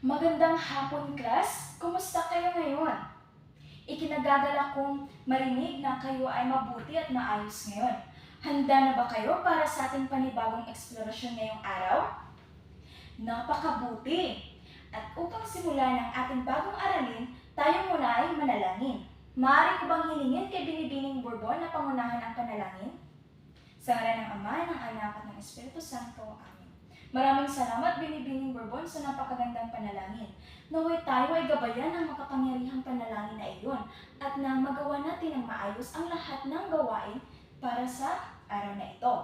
Magandang hapon, class! Kumusta kayo ngayon? Ikinagagalak kong marinig na kayo ay mabuti at maayos ngayon. Handa na ba kayo para sa ating panibagong eksplorasyon ngayong araw? Napakabuti! At upang simulan ang ating bagong aralin, tayo muna ay manalangin. Maaari ko bang hilingin kay Binibining Bourbon na pangunahan ang panalangin? Sa ngalan ng Ama, ng Anak at ng Espiritu Santo. Amen. Maraming salamat, Binibining Bourbon, sa napakagandang panalangin. Naway tayo ay gabayan ng makapangyarihang panalangin na iyon at na magawa natin ng maayos ang lahat ng gawain para sa araw na ito.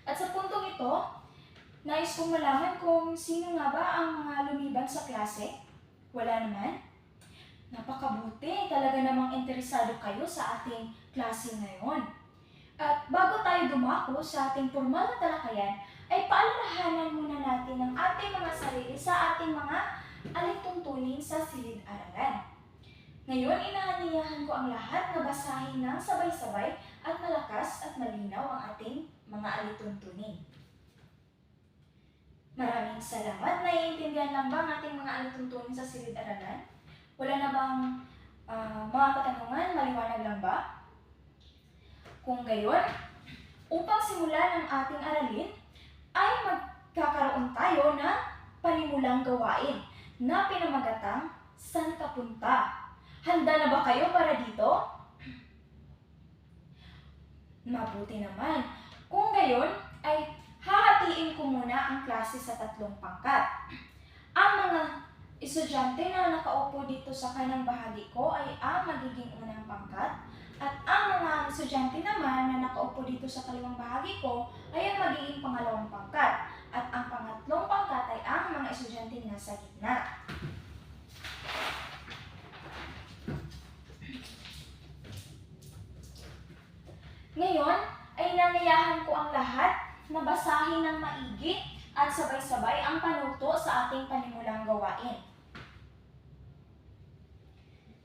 At sa puntong ito, nais kong malaman kung sino nga ba ang mga lumiban sa klase? Wala naman? Napakabuti, talaga namang interesado kayo sa ating klase ngayon. At bago tayo dumako sa ating formal na talakayan, ay paalalahanan muna natin ang ating mga sarili sa ating mga alituntunin sa silid-aralan. Ngayon, inaaniyahan ko ang lahat na basahin ng sabay-sabay at malakas at malinaw ang ating mga alituntunin. Maraming salamat. Naiintindihan lang ba ang ating mga alituntunin sa silid-aralan? Wala na bang mga katanungan? Maliwanag lang ba? Kung gayon, upang simulan ang ating aralin, ay magkakaroon tayo ng panimulang gawain na pinamagatang Saan ka punta? Handa na ba kayo para dito? Mabuti naman. Kung gayon, ay hahatiin ko muna ang klase sa 3 pangkat. Ang mga estudyante na nakaupo dito sa kanang bahagi ko ay ang magiging unang pangkat at ang mga estudyante naman na nakaupo dito sa kaliwang bahagi ko ay ang magiging pangalawang pangkat at ang pangatlong pangkat ay ang mga estudyante na sa gitna. Ngayon ay nanayahan ko ang lahat na basahin ng maigi at sabay-sabay ang panuto sa ating panimulang gawain.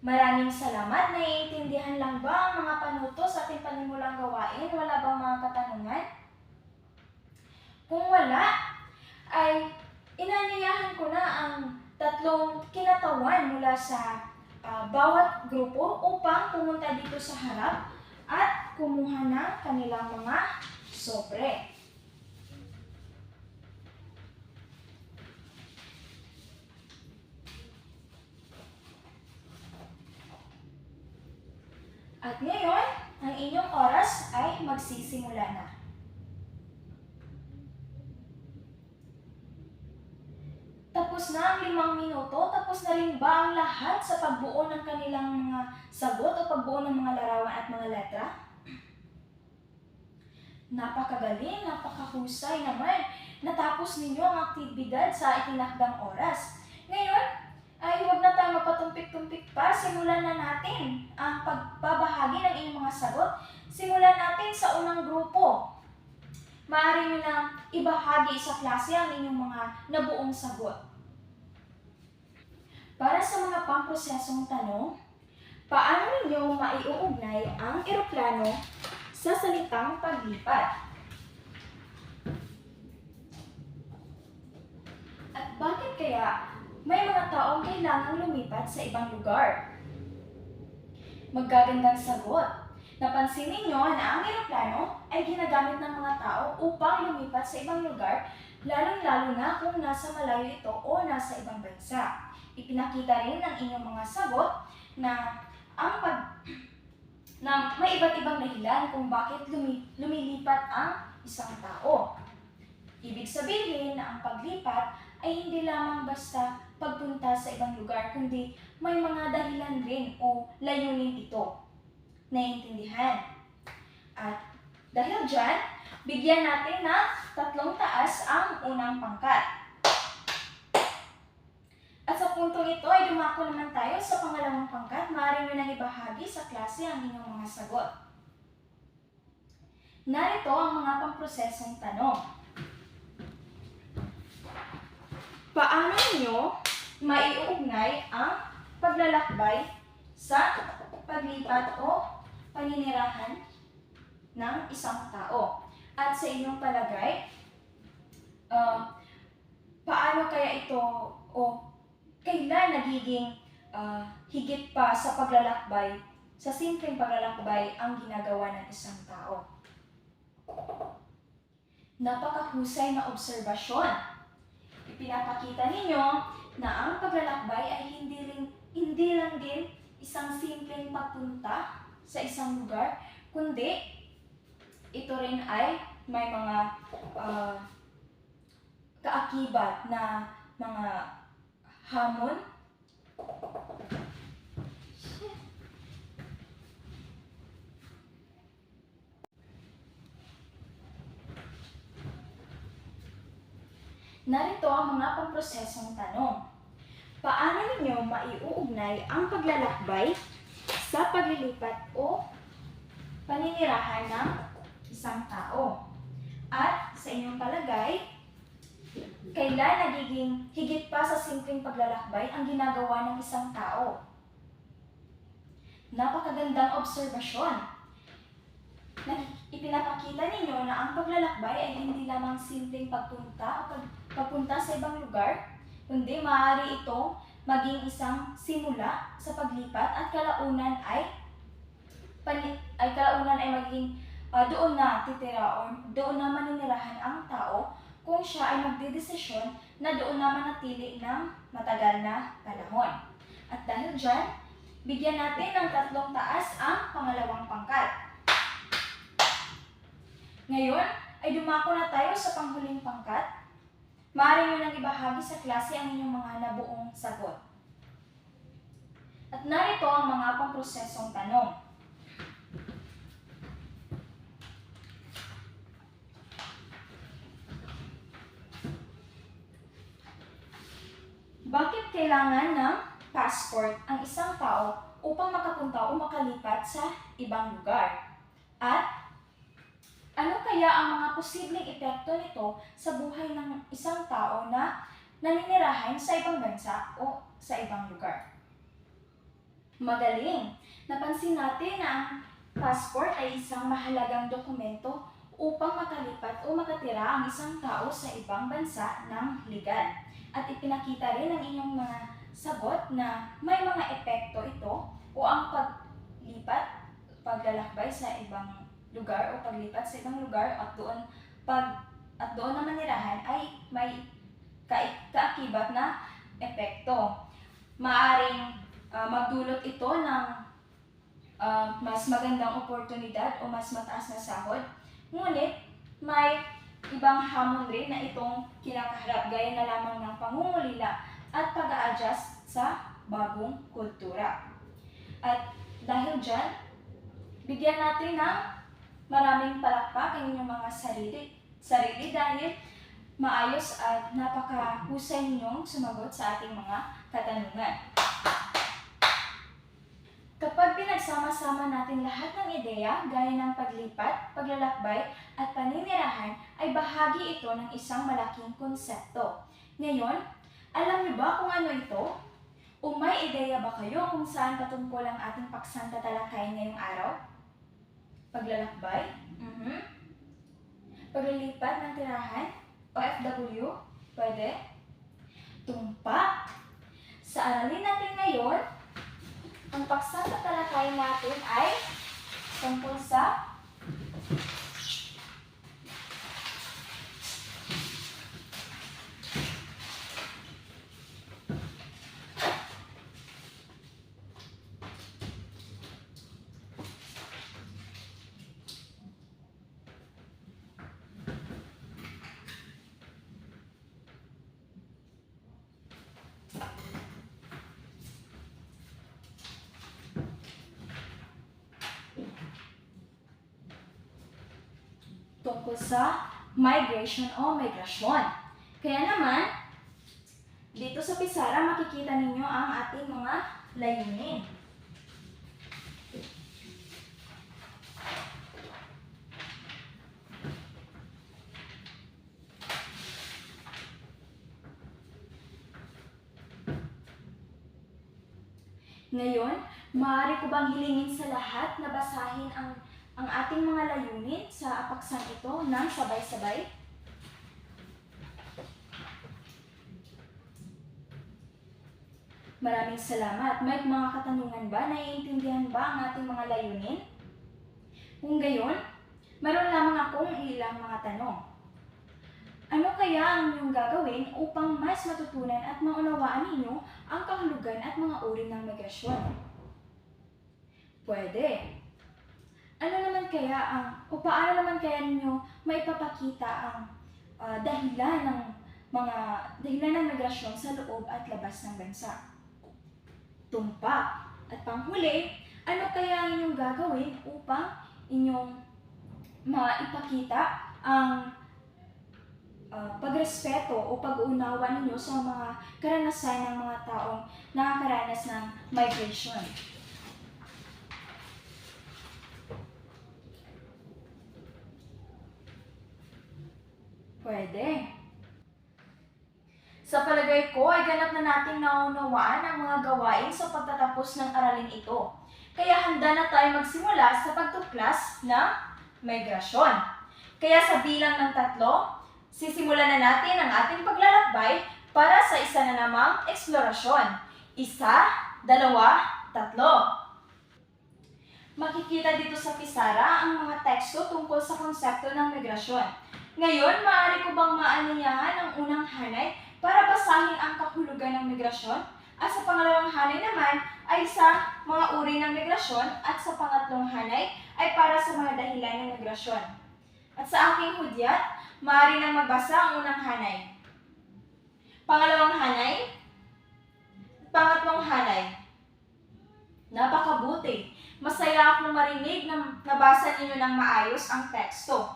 Maraming salamat. Naiintindihan lang ba ang mga panuto sa ating panimulang gawain? Wala bang mga katanungan? Kung wala, ay inanyayahan ko na ang 3 kinatawan mula sa bawat grupo upang pumunta dito sa harap at kumuha ng kanilang mga sobre. At ngayon, ang inyong oras ay magsisimula na. Tapos na ang 5 minuto, tapos na rin ba ang lahat sa pagbuo ng kanilang mga sagot o pagbuo ng mga larawan at mga letra? Napakagaling, napakahusay naman. Natapos ninyo ang aktibidad sa itinakdang oras. Ngayon, ay huwag na tayo mapatumpik-tumpik pa. Simulan na natin ang pagbabahagi ng inyong mga sagot. Simulan natin sa unang grupo. Maaari nyo na ibahagi sa klase ang inyong mga nabuong sagot. Para sa mga pamprosesong tanong, paano ninyo maiuugnay ang eroplano sa salitang paglipat? At bakit kaya may mga taong kailangang lumipat sa ibang lugar? Magagandang sagot. Napansin ninyo na ang eroplano ay ginagamit ng mga tao upang lumipat sa ibang lugar, lalong-lalo na kung nasa malayo ito o nasa ibang bansa. Ipinakita rin ng inyong mga sagot na may iba't ibang dahilan kung bakit lumilipat ang isang tao. Ibig sabihin na ang paglipat ay hindi lamang basta pagpunta sa ibang lugar, kundi may mga dahilan rin o layunin ito. Naiintindihan? At dahil dyan, bigyan natin ng 3 taas ang unang pangkat. At sa puntong ito ay dumako naman tayo sa pangalawang pangkat. Maaari nyo nang ibahagi sa klase ang inyong mga sagot. Narito ang mga pamprosesong tanong. Paano nyo maiuugnay ang paglalakbay sa paglipat o paninirahan ng isang tao? At sa inyong palagay, paano kaya ito o kailan nagiging higit pa sa paglalakbay, sa simpleng paglalakbay ang ginagawa ng isang tao? Napakahusay na obserbasyon. Ipinapakita ninyo na ang paglalakbay ay hindi lang din isang simpleng pagpunta sa isang lugar, kundi ito rin ay may mga kaakibat na mga hamon. Narito ang mga pamprosesong tanong. Paano ninyo maiuugnay ang paglalakbay sa paglilipat o paninirahan ng isang tao? At sa inyong palagay, kailan nagiging higit pa sa simpleng paglalakbay ang ginagawa ng isang tao? Napakagandang obserbasyon. Ipinapakita ninyo na ang paglalakbay ay hindi lamang simpleng pagpunta sa ibang lugar, kundi maaari ito maging isang simula sa paglipat at kalaunan ay maging doon na titira o doon na maninirahan ang tao kung siya ay magdedesisyon na doon na manatili ng matagal na panahon. At dahil dyan, bigyan natin ng 3 taas ang pangalawang pangkat. Ngayon ay dumako na tayo sa panghuling pangkat. Maaari nyo nang ibahagi sa klase ang inyong mga nabuong sagot. At narito ang mga pamprosesong tanong. Bakit kailangan ng passport ang isang tao upang makapunta o makalipat sa ibang lugar? At ano kaya ang mga posibleng epekto nito sa buhay ng isang tao na naninirahan sa ibang bansa o sa ibang lugar? Magaling! Napansin natin na ang passport ay isang mahalagang dokumento upang makalipat o makatira ang isang tao sa ibang bansa ng legal. At ipinakita rin ng inyong mga sagot na may mga epekto ito o ang paglalakbay sa ibang lugar o paglipat sa ibang lugar at doon na manirahan ay may kaakibat na epekto. Maaring magdulot ito ng mas magandang oportunidad o mas mataas na sahod, ngunit may ibang hamon rin na itong kinakaharap gaya na lamang ng pangungulila at pag-a-adjust sa bagong kultura. At dahil dyan, bigyan natin ng maraming palakpak ang inyong mga sarili dahil maayos at napakahusay ninyong sumagot sa ating mga katanungan. Kapag pinagsama-sama natin lahat ng ideya gaya ng paglipat, paglalakbay at paninirahan ay bahagi ito ng isang malaking konsepto. Ngayon, alam niyo ba kung ano ito? O may ideya ba kayo kung saan patungkol ang ating paksang tatalakayin ngayong araw? Paglalakbay? Paglilipat ng tirahan? OFW? Pwede? Tumpak? Sa aralin natin ngayon, ang paksang tatalakayin natin ay tungkol sa migration o migrasyon. Kaya naman, dito sa pisara makikita ninyo ang ating mga layunin. Ngayon, maaari ko bang hilingin sa lahat na basahin ang ating mga layunin sa paksang ito ng sabay-sabay? Maraming salamat. May mga katanungan ba? Naiintindihan ba ang ating mga layunin? Kung gayon, meron lamang akong ilang mga tanong. Ano kaya ang inyong gagawin upang mas matutunan at maunawaan ninyo ang kahulugan at mga uri ng migrasyon? Pwede. Paano naman kaya ninyo maipapakita ang dahilan ng migrasyon sa loob at labas ng bansa? Tumpak. At panghuli, ano kaya ang inyong gagawin upang inyong maipakita ang pagrespeto o pag-uunawa ninyo sa mga karanasan ng mga taong nakakaranas ng migration? Pwede. Sa palagay ko ay ganap na nating naunawaan ang mga gawain sa pagtatapos ng aralin ito. Kaya handa na tayo magsimula sa pagtuklas ng migrasyon. Kaya sa bilang ng 3, sisimulan na natin ang ating paglalakbay para sa isa na namang eksplorasyon. 1, 2, 3. Makikita dito sa pisara ang mga teksto tungkol sa konsepto ng migrasyon. Ngayon, maaari ko bang maanyayahan ang unang hanay para basahin ang kahulugan ng migrasyon? At sa pangalawang hanay naman ay sa mga uri ng migrasyon at sa pangatlong hanay ay para sa mga dahilan ng migrasyon. At sa aking hudyat, maaari nang magbasa ang unang hanay, pangalawang hanay, pangatlong hanay. Napakabuti. Masaya akong marinig na nabasa ninyo ng maayos ang teksto.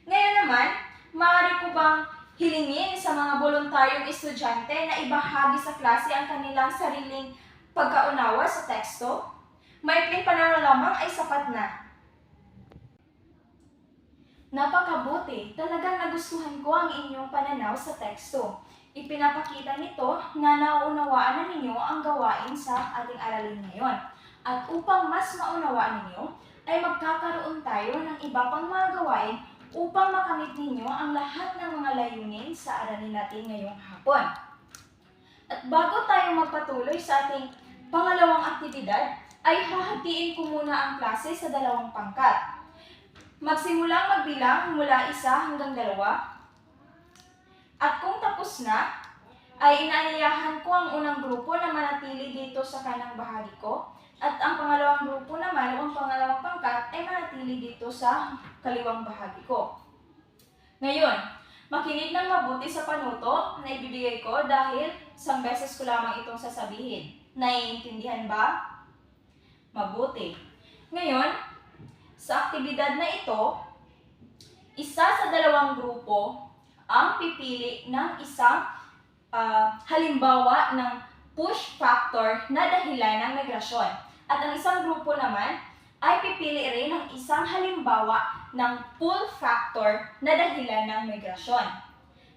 Ngayon naman, maaari ko bang hilingin sa mga voluntaryong estudyante na ibahagi sa klase ang kanilang sariling pagkaunawa sa teksto? Maikling pananaw lamang ay sapat na. Napakabuti. Talagang nagustuhan ko ang inyong pananaw sa teksto. Ipinapakita nito na nauunawaan na ninyo ang gawain sa ating aralin ngayon. At upang mas maunawaan ninyo, ay magkakaroon tayo ng iba pang mga gawain upang makamit ninyo ang lahat ng mga layunin sa aralin natin ngayong hapon. At bago tayo magpatuloy sa ating pangalawang aktibidad, ay hahatiin ko muna ang klase sa 2 pangkat. Magsimulang magbilang mula 1 hanggang 2. At kung tapos na, ay inaanyayahan ko ang unang grupo na manatili dito sa kanang bahagi ko, at ang pangalawang grupo naman o ang pangalawang pangkat ay manatili dito sa kaliwang bahagi ko. Ngayon, makinig ng mabuti sa panuto na ibibigay ko dahil isang beses ko lamang itong sasabihin. Naiintindihan ba? Mabuti. Ngayon, sa aktibidad na ito, isa sa 2 grupo ang pipili ng isang halimbawa ng push factor na dahilan ng migrasyon. At ang isang grupo naman ay pipili rin ng isang halimbawa ng pull factor na dahilan ng migrasyon.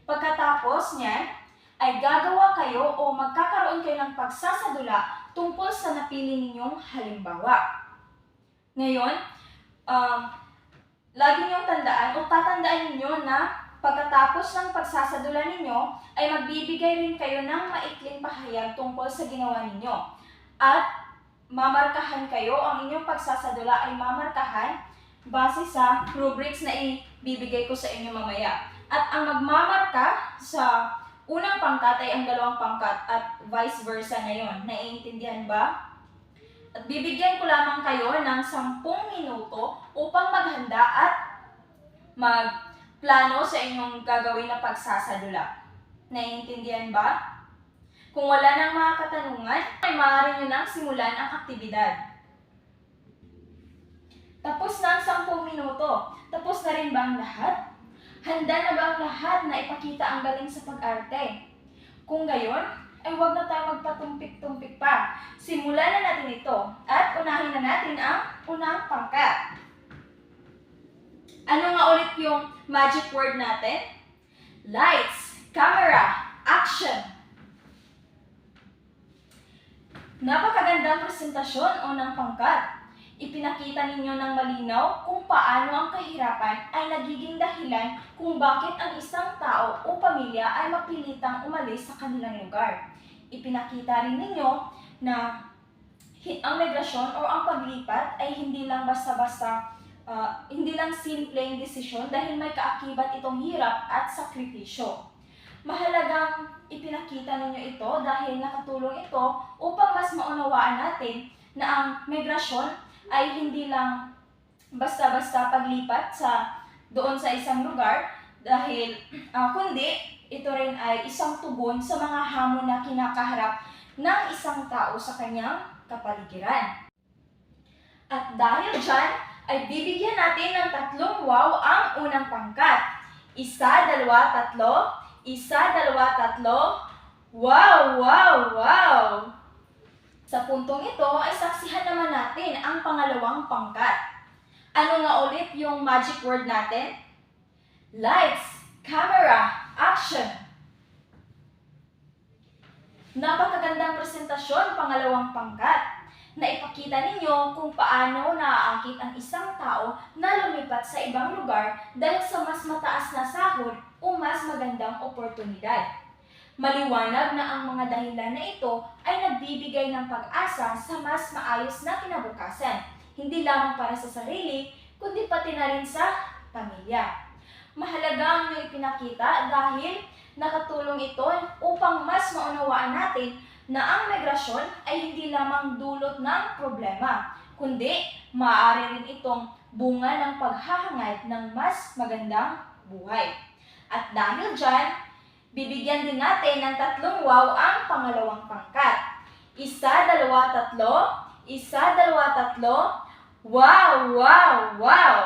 Pagkatapos niyan, ay gagawa kayo o magkakaroon kayo ng pagsasadula tungkol sa napili ninyong halimbawa. Ngayon, lagi niyong tandaan o tatandaan ninyo na pagkatapos ng pagsasadula ninyo, ay magbibigay rin kayo ng maikling pahayag tungkol sa ginawa ninyo. At mamarkahan kayo, ang inyong pagsasadula ay mamarkahan base sa rubrics na ibibigay ko sa inyo mamaya. At ang magmamarka sa unang pangkat ay ang 2 pangkat at vice versa na yon. Naiintindihan ba? At bibigyan ko lamang kayo ng 10 minuto upang maghanda at magplano sa inyong gagawin na pagsasadula. Naiintindihan ba? Kung wala nang mga katanungan, ay maaari nyo nang simulan ang aktibidad. Tapos na ang 10 minuto. Tapos na rin ba ang lahat? Handa na ba ang lahat na ipakita ang galing sa pag-arte? Kung gayon, ay huwag na tayo magpatumpik-tumpik pa. Simulan na natin ito at unahin na natin ang unang pangkat. Ano nga ulit yung magic word natin? Lights, camera, action! Napakagandang presentasyon o ng pangkat. Ipinakita ninyo ng malinaw kung paano ang kahirapan ay nagiging dahilan kung bakit ang isang tao o pamilya ay mapilitang umalis sa kanilang lugar. Ipinakita rin ninyo na ang migrasyon o ang paglipat ay hindi lang basta-basta, hindi lang simpleng desisyon dahil may kaakibat itong hirap at sakripisyo. Mahalagang ipinakita ninyo ito dahil nakatulong ito upang mas maunawaan natin na ang migrasyon ay hindi lang basta-basta paglipat doon sa isang lugar dahil kundi ito rin ay isang tugon sa mga hamon na kinakaharap ng isang tao sa kanyang kapaligiran. At dahil dyan, ay bibigyan natin ng 3 wow ang unang pangkat. 1, 2, 3. 1, 2, 3. Wow, wow, wow! Sa puntong ito ay saksihan naman natin ang pangalawang pangkat. Ano nga ulit yung magic word natin? Lights, camera, action! Napakagandang presentasyon, pangalawang pangkat, na ipakita ninyo kung paano naaakit ang isang tao na lumipat sa ibang lugar dahil sa mas mataas na sahod o mas magandang oportunidad. Maliwanag na ang mga dahilan na ito ay nagbibigay ng pag-asa sa mas maayos na kinabukasan, hindi lamang para sa sarili, kundi pati na rin sa pamilya. Mahalaga ang inyong ipinakita dahil nakatulong ito upang mas maunawaan natin na ang migrasyon ay hindi lamang dulot ng problema, kundi maaari rin itong bunga ng paghahangad ng mas magandang buhay. At dahil dyan, bibigyan din natin ng 3 wow ang pangalawang pangkat. 1, 2, 3. 1, 2, 3. Wow, wow, wow!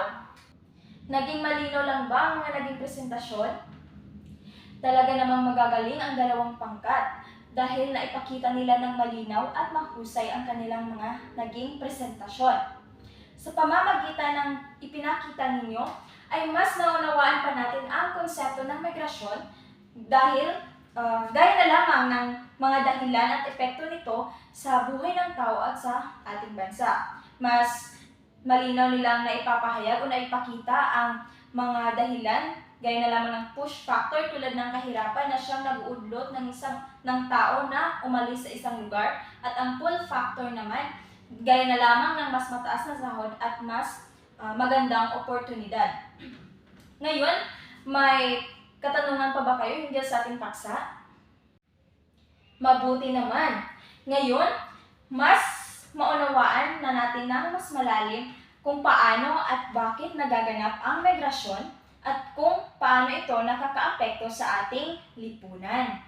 Naging malinaw lang ba ang mga naging presentasyon? Talaga namang magagaling ang 2 pangkat dahil naipakita nila ng malinaw at mahusay ang kanilang mga naging presentasyon. Sa pamamagitan ng ipinakita ninyo, ay mas naunawaan pa natin ang konsepto ng migrasyon dahil na lamang ng mga dahilan at epekto nito sa buhay ng tao at sa ating bansa. Mas malinaw nilang naipapahayag o naipakita ang mga dahilan gaya na lamang ng push factor tulad ng kahirapan na siyang nag-uudlot ng tao na umalis sa isang lugar at ang pull factor naman gaya na lamang ng mas mataas na sahod at mas magandang oportunidad. Ngayon, may katanungan pa ba kayo hinggil sa ating paksa? Mabuti naman. Ngayon, mas maunawaan na natin ng mas malalim kung paano at bakit nagaganap ang migrasyon at kung paano ito nakakaapekto sa ating lipunan.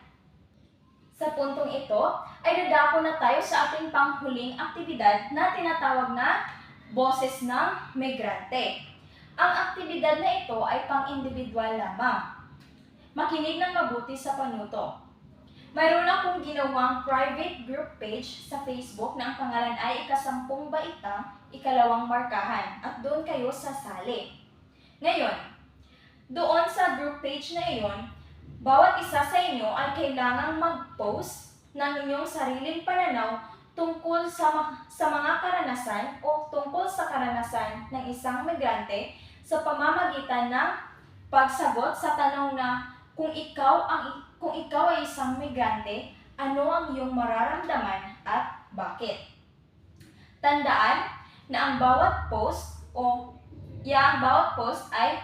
Sa puntong ito, ay dadako na tayo sa ating panghuling aktibidad na tinatawag na Boses ng Migrante. Ang aktibidad na ito ay pang-individual lamang. Makinig ng mabuti sa panuto. Mayroon akong ginawang private group page sa Facebook na ang pangalan ay Ika-10 Baitang, Ikalawang Markahan at doon kayo sasali. Ngayon, doon sa group page na iyon, bawat isa sa inyo ay kailangang mag-post ng inyong sariling pananaw tungkol sa mga karanasan o tungkol sa karanasan ng isang migrante sa pamamagitan ng pagsagot sa tanong na kung ikaw ay isang migrante, ano ang iyong mararamdaman at bakit? Tandaan na ang bawat post ay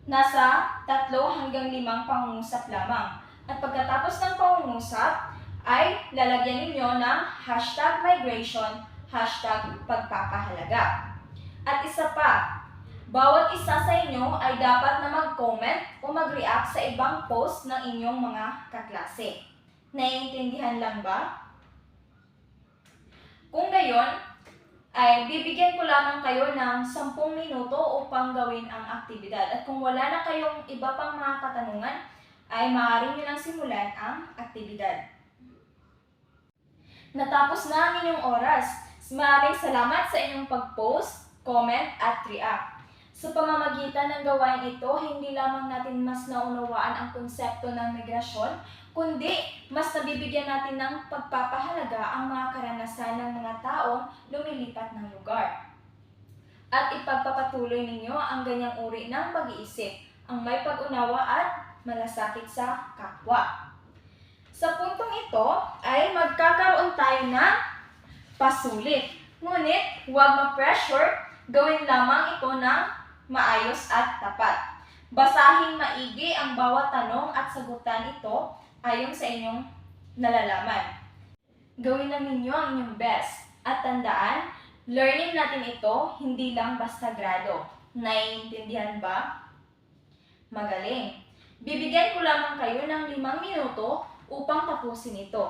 nasa 3 hanggang 5 pangungusap lamang. At pagkatapos ng pangungusap, ay lalagyan ninyo ng #migration, #pagpapahalaga. At isa pa, bawat isa sa inyo ay dapat na mag-comment o mag-react sa ibang post ng inyong mga kaklase. Naiintindihan lang ba? Kung gayon, ay bibigyan ko lamang kayo ng 10 minuto upang gawin ang aktibidad. At kung wala na kayong iba pang mga katanungan, ay maaari nyo nang simulan ang aktibidad. Natapos na ang inyong oras. Maraming salamat sa inyong pag-post, comment at react. Sa pamamagitan ng gawain ito, hindi lamang natin mas naunawaan ang konsepto ng migrasyon, kundi mas nabibigyan natin ng pagpapahalaga ang mga karanasan ng mga taong lumilipat ng lugar. At ipagpapatuloy ninyo ang ganyang uri ng pag-iisip, ang may pag-unawa at malasakit sa kapwa. Sa puntong ito ay magkakaroon tayo ng pasulit. Ngunit huwag ma-pressure, gawin lamang ito ng maayos at tapat. Basahin maigi ang bawat tanong at sagutan ito ayon sa inyong nalalaman. Gawin lang ninyo ang inyong best. At tandaan, learning natin ito hindi lang basta grado. Naiintindihan ba? Magaling. Bibigyan ko lamang kayo ng 5 minuto upang tapusin ito.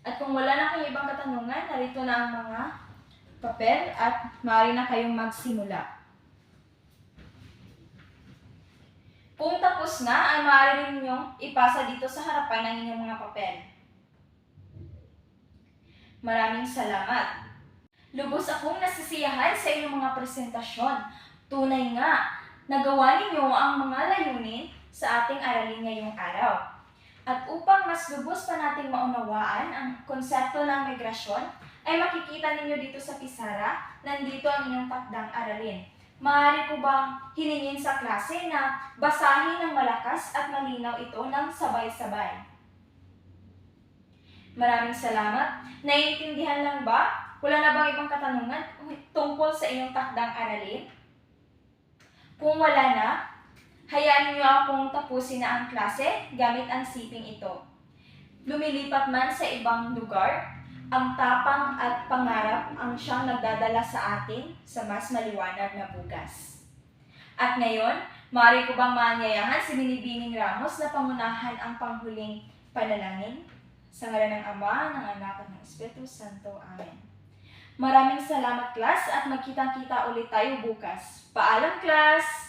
At kung wala na kayong ibang katanungan, narito na ang mga papel at maaari na kayong magsimula. Kung tapos na, ay maaari rin ninyong ipasa dito sa harapan ng inyong mga papel. Maraming salamat. Lubos akong nasisiyahan sa inyong mga presentasyon. Tunay nga, nagawa ninyo ang mga layunin sa ating aralin ngayong araw. At upang mas lubos pa nating maunawaan ang konsepto ng migrasyon, ay makikita ninyo dito sa pisara, nandito ang inyong takdang aralin. Maaari ko bang hilingin sa klase na basahin ng malakas at malinaw ito ng sabay-sabay? Maraming salamat. Naiintindihan lang ba? Wala na bang ibang katanungan tungkol sa inyong takdang aralin? Kung wala na, hayaan niyo akong tapusin na ang klase gamit ang siping ito. Lumilipat man sa ibang lugar, ang tapang at pangarap ang siyang nagdadala sa atin sa mas maliwanag na bukas. At ngayon, maaari ko bang maanyayahan si Binibining Ramos na pangunahan ang panghuling panalangin? Sa ngalan ng Ama, ng Anak, at ng Espiritu Santo. Amen. Maraming salamat, class, at magkita-kita ulit tayo bukas. Paalam, class!